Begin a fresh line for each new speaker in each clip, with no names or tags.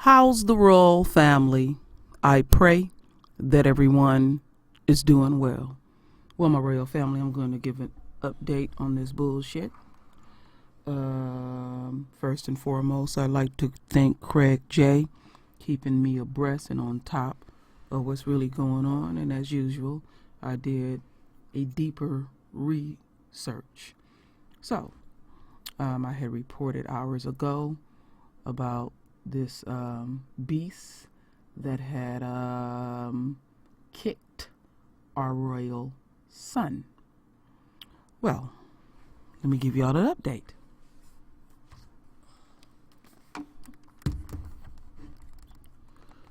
How's the royal family? I pray that everyone is doing well. Well, my royal family, I'm going to give an update on this bullshit. First and foremost, I'd like to thank Craig J. keeping me abreast and on top of what's really going on. And as usual, I did a deeper research. So, I had reported hours ago about this beast that had kicked our royal son. Well, let me give y'all an update.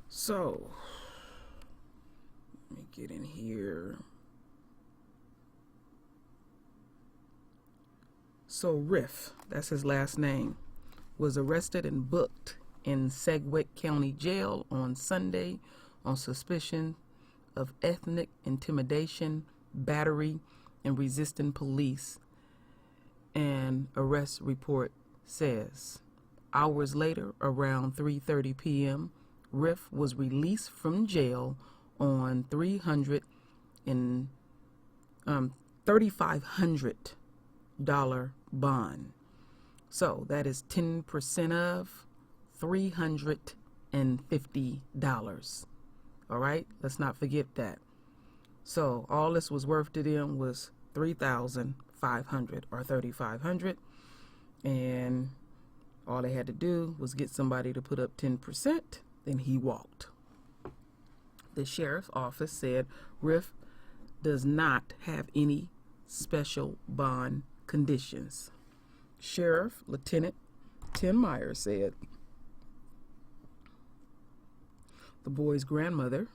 So, let me get in here. So Riff, that's his last name, was arrested and booked in Sedgwick County Jail on Sunday on suspicion of ethnic intimidation, battery, and resisting police. An arrest report says. Hours later, around 3:30 p.m., Riff was released from jail on $3,500 bond. So that is 10% of $350. All right, let's not forget that. So all this was worth to them was $3,500 or $3,500, and all they had to do was get somebody to put up 10%. Then he walked. The sheriff's office said Riff does not have any special bond conditions. Sheriff Lieutenant Tim Myers said the boy's grandmother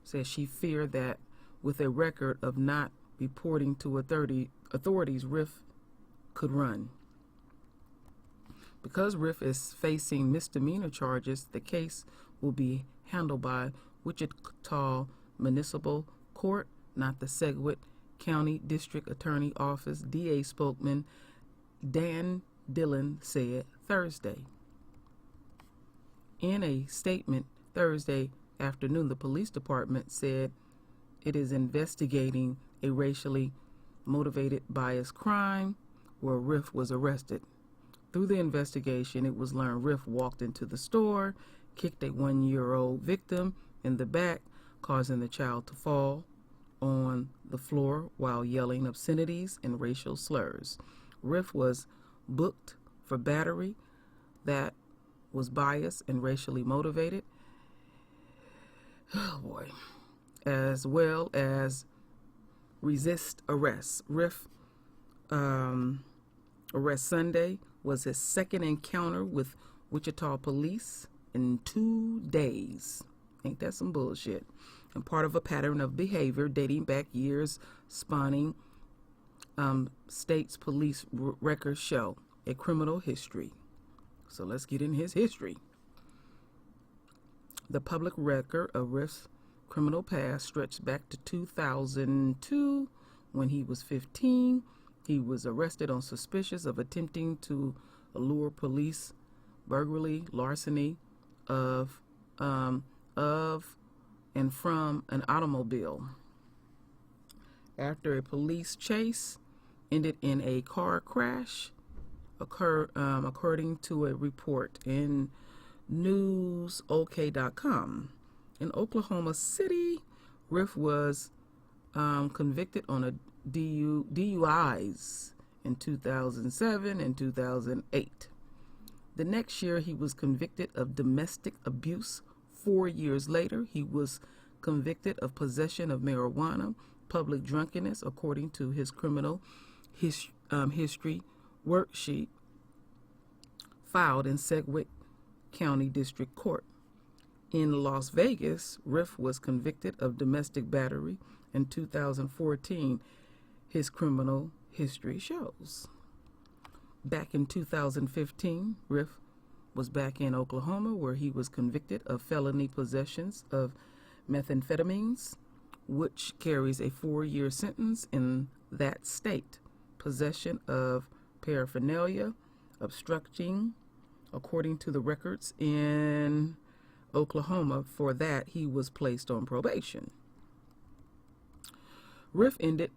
says she feared that with a record of not reporting to authorities, Riff could run. Because Riff is facing misdemeanor charges, the case will be handled by Wichita Municipal Court, not the Sedgwick County District Attorney Office. DA spokesman Dan Dillon said Thursday. In a statement Thursday afternoon, the police department said it is investigating a racially motivated bias crime where Riff was arrested. Through the investigation, it was learned Riff walked into the store, kicked a 1-year-old victim in the back, causing the child to fall on the floor while yelling obscenities and racial slurs. Riff was booked for battery that was biased and racially motivated. Oh boy. As well as resist arrest. Riff arrest Sunday was his second encounter with Wichita police in 2 days. Ain't that some bullshit? And part of a pattern of behavior dating back years, spawning state's police records show a criminal history. So let's get in his history. The public record of Riff's criminal past stretched back to 2002 when he was 15. He was arrested on suspicions of attempting to allure police, burglary, larceny of and from an automobile. After a police chase ended in a car crash, according to a report in newsok.com. In Oklahoma City, Riff was convicted on a DUIs in 2007 and 2008. The next year, he was convicted of domestic abuse. 4 years later, he was convicted of possession of marijuana, public drunkenness, according to his criminal history worksheet filed in Sedgwick County District Court. In Las Vegas, Riff was convicted of domestic battery in 2014, his criminal history shows. Back in 2015, Riff was back in Oklahoma, where he was convicted of felony possessions of methamphetamines, which carries a 4-year sentence in that state. Possession of paraphernalia, obstructing, according to the records in Oklahoma. For that, he was placed on probation. Riff ended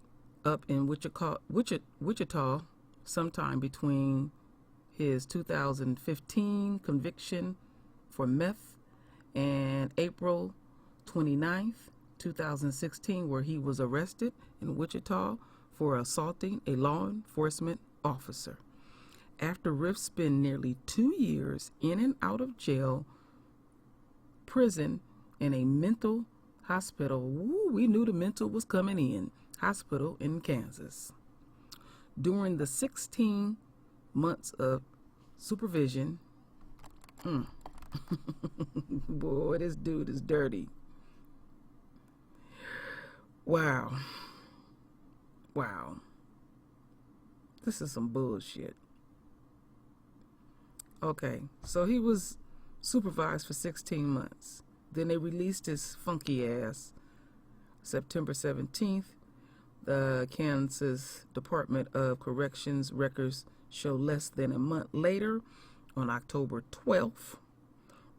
up in Wichita sometime between his 2015 conviction for meth and April 29th, 2016, where he was arrested in Wichita for assaulting a law enforcement officer. After Riff spent nearly 2 years in and out of jail, prison, and a mental hospital, we knew the mental was coming in, hospital in Kansas. During the 16 months of supervision, boy, this dude is dirty. Wow. This is some bullshit. Okay, so he was supervised for 16 months. Then they released his funky ass September 17th. The Kansas Department of Corrections records show less than a month later, on October 12th,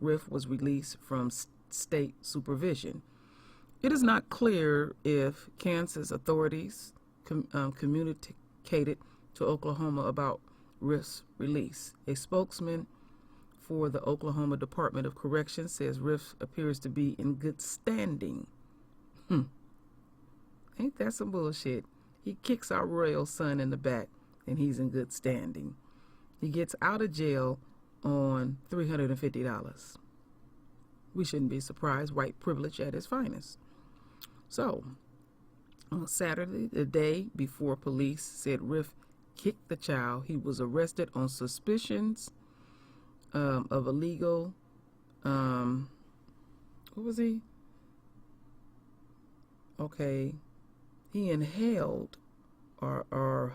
Riff was released from state supervision. It is not clear if Kansas authorities communicated to Oklahoma about Riff's release. A spokesman for the Oklahoma Department of Corrections says Riff appears to be in good standing. Ain't that some bullshit? He kicks our royal son in the back and he's in good standing. He gets out of jail on $350. We shouldn't be surprised. White privilege at its finest. So, on Saturday, the day before police said Riff kicked the child, he was arrested on suspicions of illegal, what was he? Okay, he inhaled, or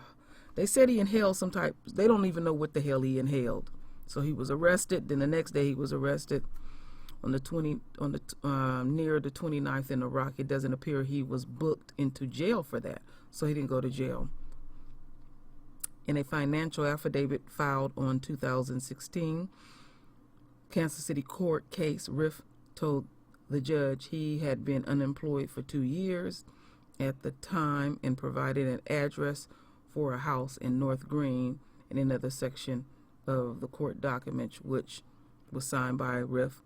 they said he inhaled some type, they don't even know what the hell he inhaled. So he was arrested, then the next day he was arrested on the near the 29th in Iraq. It doesn't appear he was booked into jail for that, so he didn't go to jail. In a financial affidavit filed on 2016 Kansas City court case, Riff told the judge he had been unemployed for 2 years at the time and provided an address for a house in North Green in another section of the court document, which was signed by Riff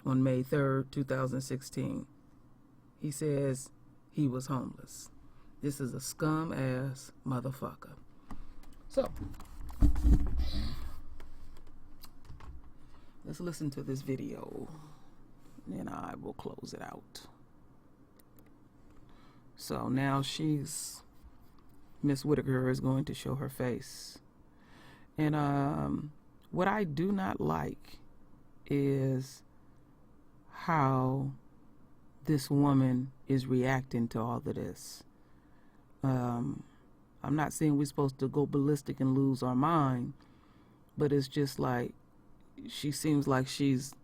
on May 3rd, 2016. He says he was homeless. This is a scum-ass motherfucker. So, let's listen to this video, and I will close it out. So now Miss Whitaker is going to show her face. And what I do not like is how this woman is reacting to all of this. I'm not saying we're supposed to go ballistic and lose our mind, but it's just like she seems like she's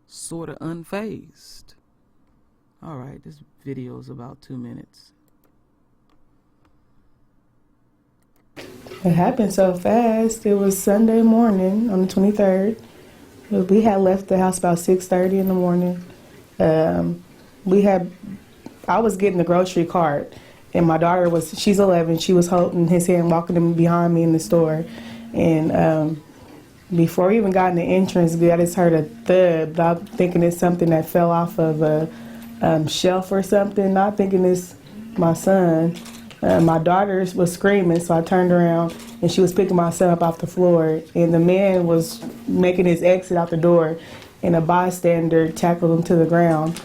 sort of unfazed. All right, this video is about 2 minutes.
It happened so fast. It was Sunday morning on the 23rd. We had left the house about 6:30 in the morning. I was getting the grocery cart, and my daughter she's 11. She was holding his hand, walking him behind me in the store. And before we even got in the entrance, I just heard a thud. But I'm thinking it's something that fell off of a shelf or something. Not thinking it's my son. My daughter was screaming, so I turned around, and she was picking my son up off the floor. And the man was making his exit out the door, and a bystander tackled him to the ground.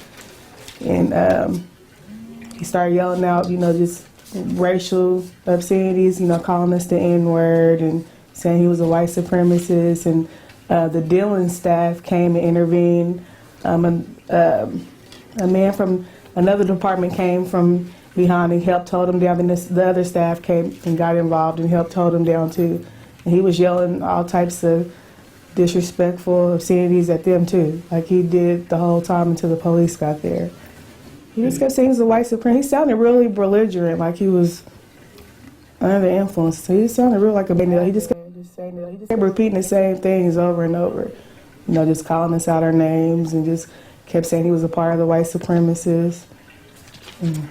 And he started yelling out, just racial obscenities, calling us the N-word and saying he was a white supremacist. And the Dillon staff came and intervened. A man from another department came from behind and helped hold him down. Then the other staff came and got involved and helped hold him down too. And he was yelling all types of disrespectful obscenities at them too, like he did the whole time until the police got there. He just kept saying he's a white supremacist. He sounded really belligerent, like he was under the influence. So he sounded real like a baby. He just kept repeating the same things over and over. Just calling us out our names and just kept saying he was a part of the white supremacists. And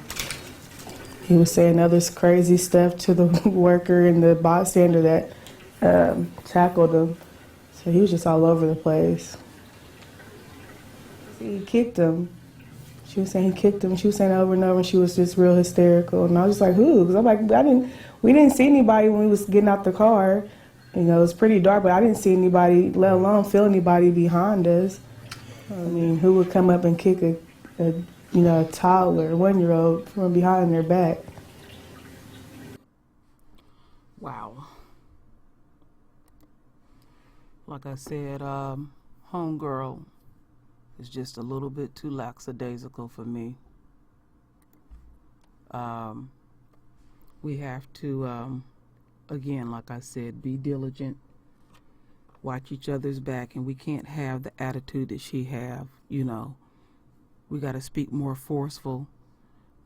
he was saying other crazy stuff to the worker and the bystander that tackled him. So he was just all over the place. He kicked him. She was saying he kicked him. She was saying it over and over, and she was just real hysterical. And I was just like, who? Because I'm like, we didn't see anybody when we was getting out the car. You know, it was pretty dark, but I didn't see anybody, let alone feel anybody behind us. I mean, who would come up and kick a toddler, 1-year-old from behind their back?
Wow. Like I said, homegirl is just a little bit too lackadaisical for me. We have to, again, like I said, be diligent, watch each other's back, and we can't have the attitude that she have, you know. We got to speak more forceful.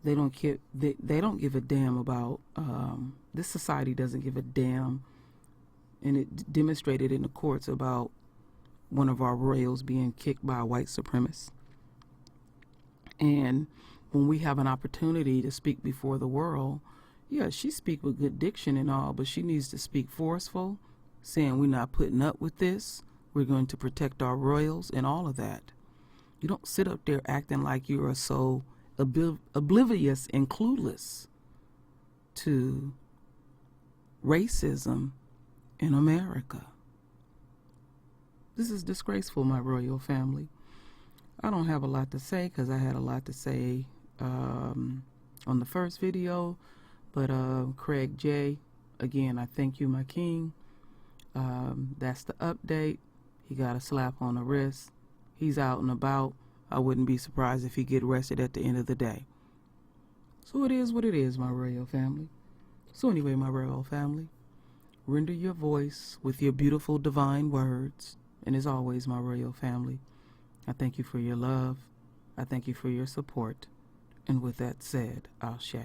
They don't give a damn about, this society doesn't give a damn, and it demonstrated in the courts about one of our royals being kicked by a white supremacist. And when we have an opportunity to speak before the world, yeah, she speak with good diction and all, but she needs to speak forceful, saying we're not putting up with this, we're going to protect our royals and all of that. You don't sit up there acting like you are so oblivious and clueless to racism in America. This is disgraceful, my royal family. I don't have a lot to say because I had a lot to say on the first video, but Craig J, again, I thank you, my king. That's the update. He got a slap on the wrist. He's out and about. I wouldn't be surprised if he get arrested at the end of the day. So it is what it is, my royal family. So anyway, my royal family, render your voice with your beautiful divine words. And as always, my royal family, I thank you for your love. I thank you for your support. And with that said, Ashe.